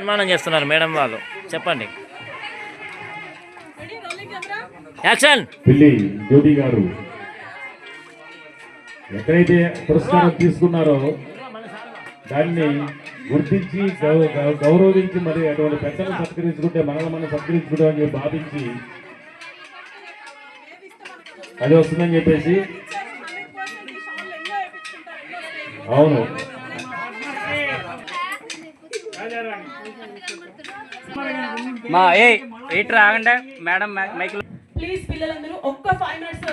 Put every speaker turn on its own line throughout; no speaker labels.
సన్మానం చేస్తున్నారు మేడం వాళ్ళు. చెప్పండి. యాక్షన్.
పిల్లి జ్యోతి గారు ఎక్కడైతే పురస్కారం తీసుకున్నారో దాన్ని గుర్తించి గౌరవించి మరి అటువంటి పెద్దలను సత్కరించుకుంటే మనల్ని మనం సత్కరించుకుంటాం అని చెప్పి భావించి అది వస్తుందని చెప్పేసి. అవును,
మా ఆగండి మేడం మైక్.
ప్లీజ్ పిల్లలందరూ ఒక్క 5 minutes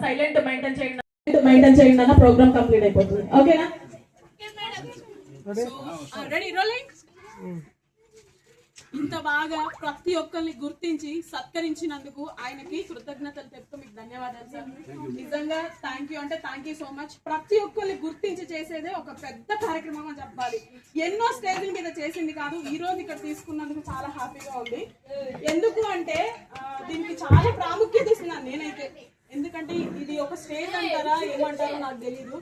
సైలెంట్ మెయింటైన్ చేయండి అన్న ప్రోగ్రామ్ కంప్లీట్ అయిపోతుంది. ఓకేనా? Ready rolling. ఇంత బాగా ప్రతి ఒక్కరిని గుర్తించి సత్కరించినందుకు ఆయనకి కృతజ్ఞతలు చెప్తూ మీకు ధన్యవాదాలు సార్. నిజంగా థ్యాంక్ యూ అంటే థ్యాంక్ యూ సో మచ్. ప్రతి ఒక్కరిని గుర్తించి చేసేదే ఒక పెద్ద కార్యక్రమం అని చెప్పాలి. ఎన్నో స్టేజ్ల మీద చేసింది కాదు, ఈ రోజు ఇక్కడ తీసుకున్నందుకు చాలా హ్యాపీగా ఉంది. ఎందుకు అంటే దీనికి చాలా ప్రాముఖ్యత ఇస్తున్నాను నేనైతే. ఎందుకంటే ఇది ఒక స్టేజ్ అంటారా ఏమంటారో నాకు తెలీదు.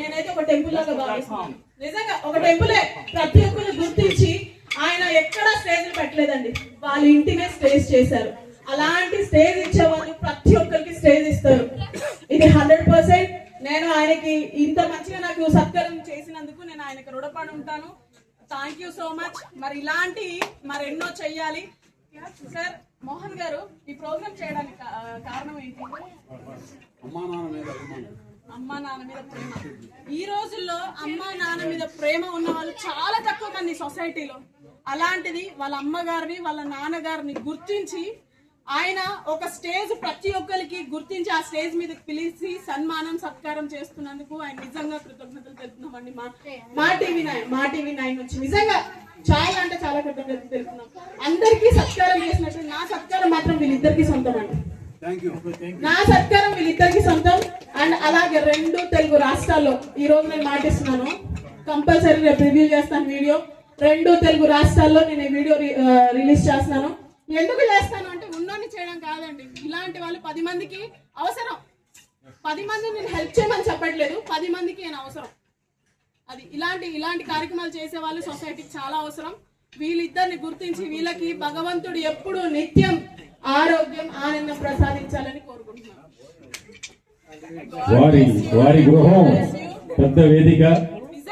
నేనైతే ఒక టెంపుల్ లాగా భావిస్తున్నాను. నిజంగా ఒక టెంపులే. ప్రతి ఒక్కరిని గుర్తించి ఆయన ఎక్కడ స్టేజ్ పెట్టలేదండి, వాళ్ళ ఇంటినే స్టేజ్ చేశారు. అలాంటి స్టేజ్ ఇచ్చే వాళ్ళు ప్రతి ఒక్కరికి స్టేజ్ ఇస్తారు. ఇది 100%. నేను ఆయనకి ఇంత మంచిగా నాకు సత్కారం చేసినందుకు నేను ఆయనకి రుణపడి ఉంటాను. Thank you so much. మరి ఇలాంటి మరెన్నో చెయ్యాలి. సార్ మోహన్ గారు ఈ ప్రోగ్రామ్ చేయడానికి కారణం ఏంటి? అమ్మా నాన్న మీద ప్రేమ. ఈ రోజుల్లో అమ్మా నాన్న మీద ప్రేమ ఉన్న వాళ్ళు చాలా తక్కువ మంది సొసైటీలో. అలాంటిది వాళ్ళ అమ్మగారిని వాళ్ళ నాన్నగారిని గుర్తించి ఆయన ఒక స్టేజ్ ప్రతి ఒక్కరికి గుర్తించి ఆ స్టేజ్ మీద పిలిచి సన్మానం సత్కారం చేస్తున్నందుకు ఆయన నిజంగా కృతజ్ఞతలు తెలుపుతున్నామండి. మా టీవీ 9 నుంచి నిజంగా చాలా అంటే చాలా కృతజ్ఞతలు తెలుపుతున్నాం. అందరికీ సత్కారం చేసినట్టు నా సత్కారం మాత్రం వీళ్ళిద్దరికి సొంతం అండి. నా సత్కారం వీళ్ళిద్దరికి సొంతం. అండ్ అలాగే 2 తెలుగు రాష్ట్రాల్లో ఈ రోజు నేను మాటిస్తున్నాను, కంపల్సరీ రేపు రివ్యూ చేస్తాను వీడియో. 2 తెలుగు రాష్ట్రాల్లో నేను ఈ వీడియో రిలీజ్ చేస్తున్నాను. ఎందుకు చేస్తాను అంటే ఉన్నోని చేయడం కాదండి, ఇలాంటి వాళ్ళు 10 మందికి అవసరం. 10 మంది నేను హెల్ప్ చేయమని చెప్పట్లేదు, 10 మందికి నేను అవసరం. అది ఇలాంటి కార్యక్రమాలు చేసే వాళ్ళు సొసైటీకి చాలా అవసరం. వీళ్ళిద్దరిని గుర్తించి వీళ్ళకి భగవంతుడు ఎప్పుడు నిత్యం ఆరోగ్యం ఆనందం ప్రసాదించాలని కోరుకుంటున్నాను.
వారి గృహం పెద్ద వేదిక,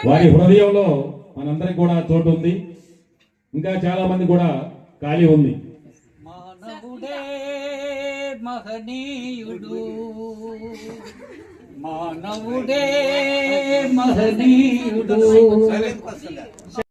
వారి హృదయంలో మనందరికి కూడా చోటు ఉంది. ఇంకా చాలా మంది కూడా ఖాళీ ఉంది.
మానవుడే మహనీయుడు, మానవుడే మహనీయుడు.